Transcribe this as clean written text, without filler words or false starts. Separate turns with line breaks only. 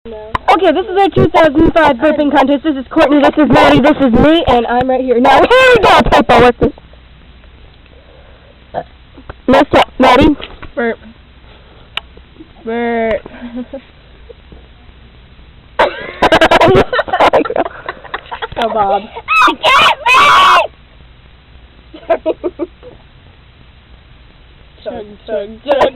No.
Okay, this is our 2005 Burping Contest. This is Courtney, this is Maddie, this is me, and I'm right here. Now, here we go, Peppa, what's this? No, stop, Maddie.
Burp. Burp. Oh, Bob.
I can't breathe!
Chug, chug, chug.